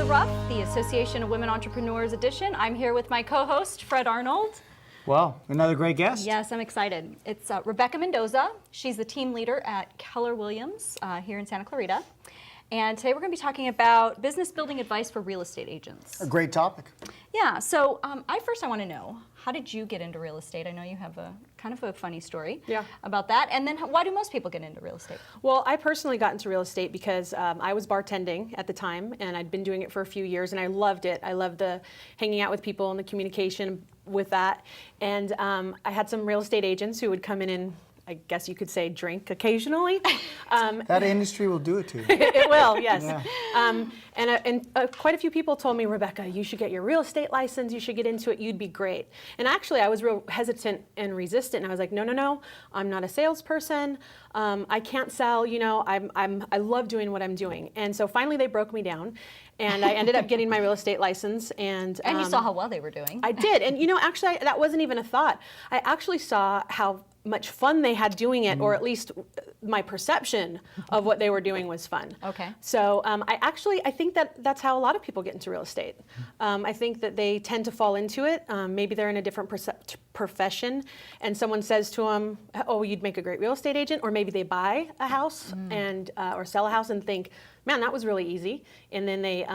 Rough, the Association of Women Entrepreneurs edition. I'm here with my co-host, Fred Arnold. Well, another great guest. Yes, I'm excited. It's RebeccaMendoza. She's the team leader at Keller Williams here in Santa Clarita. And today we're going to be talking about business building advice for real estate agents. A great topic. Yeah, so I want to know, how did you get into real estate? I know you have a kind of a funny story about that. And then why do most people get into real estate? Well, I personally got into real estate because I was bartending at the time, and I'd been doing it for a few years, and I loved it. I loved the hanging out with people and the communication with that. And I had some real estate agents who would come in and, I guess you could say, drink occasionally. That industry will do it to you. It will, yes. Yeah. And quite a few people told me, Rebecca, you should get your real estate license. You should get into it. You'd be great. And actually, I was real hesitant and resistant. And I was like, no, I'm not a salesperson. I can't sell. You know, I love doing what I'm doing. And so finally, they broke me down. And I ended up getting my real estate license. And you saw how well they were doing. I did. And, you know, actually, that wasn't even a thought. I actually saw how much fun they had doing it, or at least my perception of what they were doing was fun. Okay. So I think that's how a lot of people get into real estate. I think that they tend to fall into it. Maybe they're in a different profession, and someone says to them, "Oh, you'd make a great real estate agent," or maybe they buy a house and or sell a house and think, "Man, that was really easy," and then they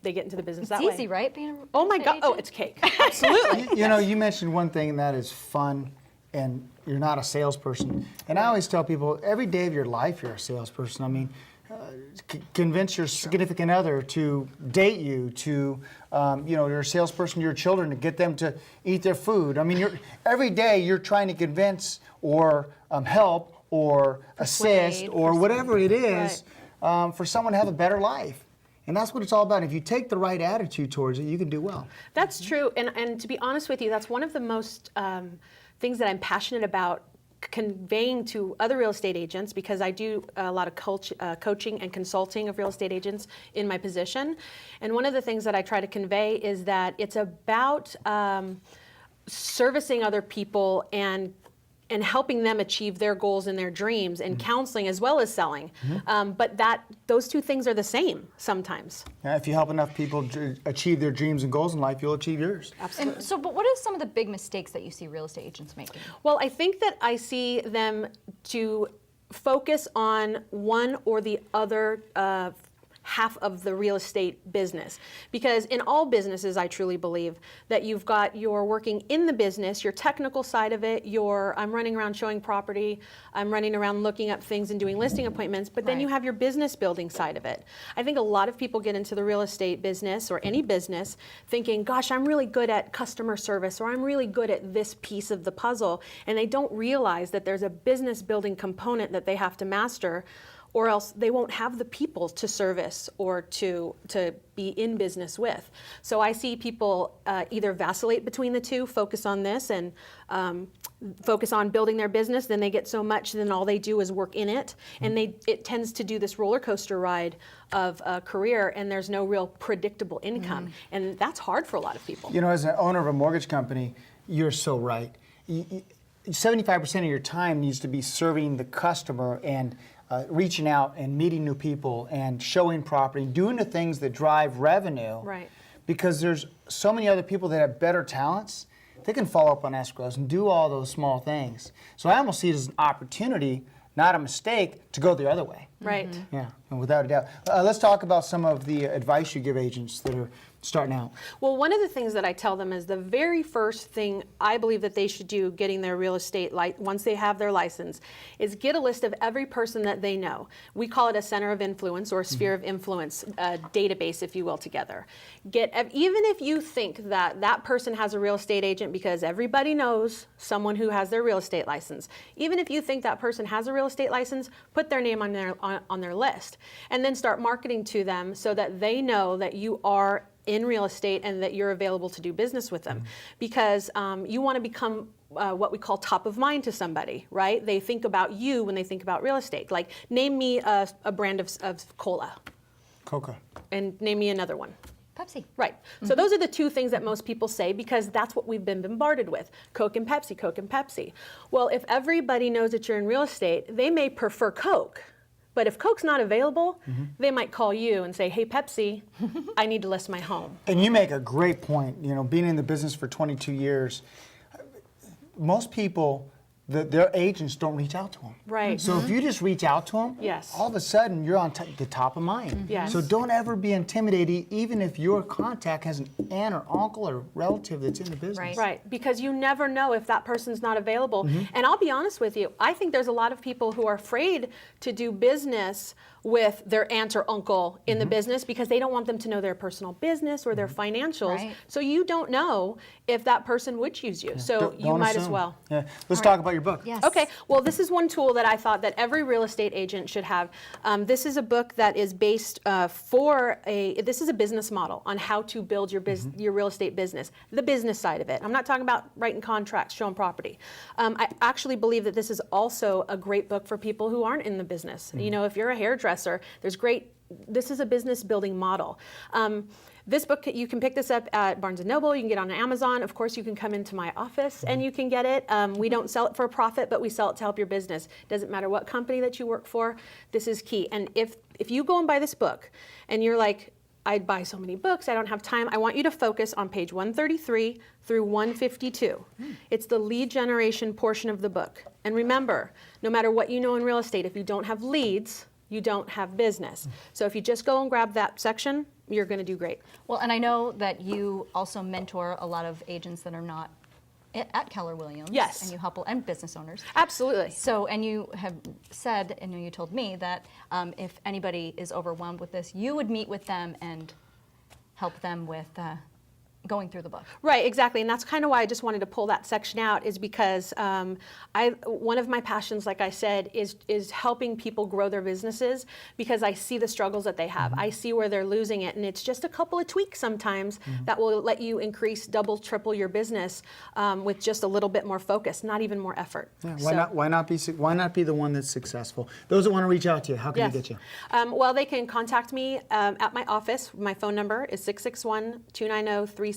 get into the business that way. It's easy, right? Being a real Oh my estate God! agent? Oh, it's cake. Absolutely. You know, you mentioned one thing, and that is fun, and you're not a salesperson. And I always tell people, every day of your life, you're a salesperson. I mean, convince your significant other to date you, to, you're a salesperson to your children, to get them to eat their food. I mean, every day you're trying to convince or help or assist or whatever it is for someone to have a better life. And that's what it's all about. If you take the right attitude towards it, you can do well. That's true. And to be honest with you, that's one of the most things that I'm passionate about conveying to other real estate agents, because I do a lot of coaching and consulting of real estate agents in my position. And one of the things that I try to convey is that it's about servicing other people and helping them achieve their goals and their dreams, and counseling as well as selling. But those two things are the same sometimes. Yeah, if you help enough people achieve their dreams and goals in life, you'll achieve yours. Absolutely. And so, but what are some of the big mistakes that you see real estate agents making? Well, I think that I see them to focus on one or the other half of the real estate business. Because in all businesses, I truly believe that you've got your working in the business, your technical side of it, I'm running around showing property, I'm running around looking up things and doing listing appointments, but then you have your business building side of it. I think a lot of people get into the real estate business or any business thinking, gosh, I'm really good at customer service, or I'm really good at this piece of the puzzle, and they don't realize that there's a business building component that they have to master, or else they won't have the people to service or to be in business with. So I see people either vacillate between the two, focus on this and focus on building their business, then they get so much, then all they do is work in it. And it tends to do this roller coaster ride of a career, and there's no real predictable income. And that's hard for a lot of people. You know, as an owner of a mortgage company, you're so right. 75% of your time needs to be serving the customer and reaching out and meeting new people and showing property, doing the things that drive revenue. Right. Because there's so many other people that have better talents. They can follow up on escrows and do all those small things. So I almost see it as an opportunity, not a mistake, to go the other way. Right. Yeah, and without a doubt. Let's talk about some of the advice you give agents that are starting out. Well, one of the things that I tell them is the very first thing I believe that they should do getting their real estate, once they have their license, is get a list of every person that they know. We call it a center of influence or a sphere of influence database, if you will, together. Even if you think that that person has a real estate agent because everybody knows someone who has their real estate license, even if you think that person has a real estate license, put their name on their list, and then start marketing to them so that they know that you are in real estate and that you're available to do business with them. Because you want to become what we call top of mind to somebody, right? They think about you when they think about real estate. Like, name me a brand of cola. Coca. And name me another one. Pepsi. Right. So those are the two things that most people say because that's what we've been bombarded with. Coke and Pepsi, Coke and Pepsi. Well, if everybody knows that you're in real estate, they may prefer Coke, But if Coke's not available, they might call you and say, hey, Pepsi, I need to list my home. And you make a great point. You know, being in the business for 22 years, most people, their agents don't reach out to them. Right. So if you just reach out to them, Yes. all of a sudden you're on the top of mind. Yes. So don't ever be intimidated, even if your contact has an aunt or uncle or relative that's in the business. Right. Right, because you never know if that person's not available. And I'll be honest with you, I think there's a lot of people who are afraid to do business with their aunt or uncle in the business because they don't want them to know their personal business or their financials. Right. So you don't know if that person would choose you. So you Don't might as assume. well. Yeah. Let's talk about your book. Yes. Okay, well, this is one tool that I thought that every real estate agent should have. This is a book that is based this is a business model on how to build your your real estate business, the business side of it. I'm not talking about writing contracts, showing property. I actually believe that this is also a great book for people who aren't in the business. You know, if you're a hairdresser, this is a business building model. This book, you can pick this up at Barnes & Noble, you can get it on Amazon. Of course, you can come into my office and you can get it. We don't sell it for a profit, but we sell it to help your business. Doesn't matter what company that you work for, this is key. And if you go and buy this book and you're like, I'd buy so many books, I don't have time, I want you to focus on page 133 through 152. It's the lead generation portion of the book. And remember, no matter what you know in real estate, if you don't have leads, you don't have business. So if you just go and grab that section, you're going to do great. Well, and I know that you also mentor a lot of agents that are not at Keller Williams. Yes. And you help, and business owners. Absolutely. So, and you have said, and you told me that if anybody is overwhelmed with this, you would meet with them and help them with going through the book. Right, exactly, and that's kind of why I just wanted to pull that section out, is because one of my passions, like I said, is helping people grow their businesses, because I see the struggles that they have. I see where they're losing it, and it's just a couple of tweaks sometimes that will let you increase, double, triple your business with just a little bit more focus, not even more effort. Yeah, So- why not be the one that's successful? Those that want to reach out to you, how can they get you? Well, they can contact me at my office. My phone number is 661-290-3744.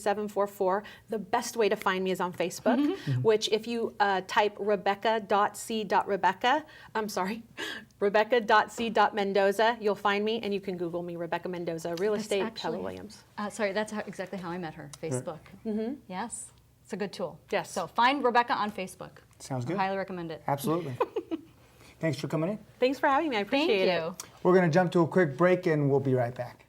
The best way to find me is on Facebook, which if you type Rebecca.c.Mendoza, you'll find me, and you can Google me, Rebecca Mendoza, Real Estate, Keller Williams. Sorry, that's exactly how I met her, Facebook. Yes, it's a good tool. Yes. So find Rebecca on Facebook. Sounds I good. highly recommend it. Absolutely. Thanks for coming in. Thanks for having me. I Thank appreciate it. you. We're going to jump to a quick break and we'll be right back.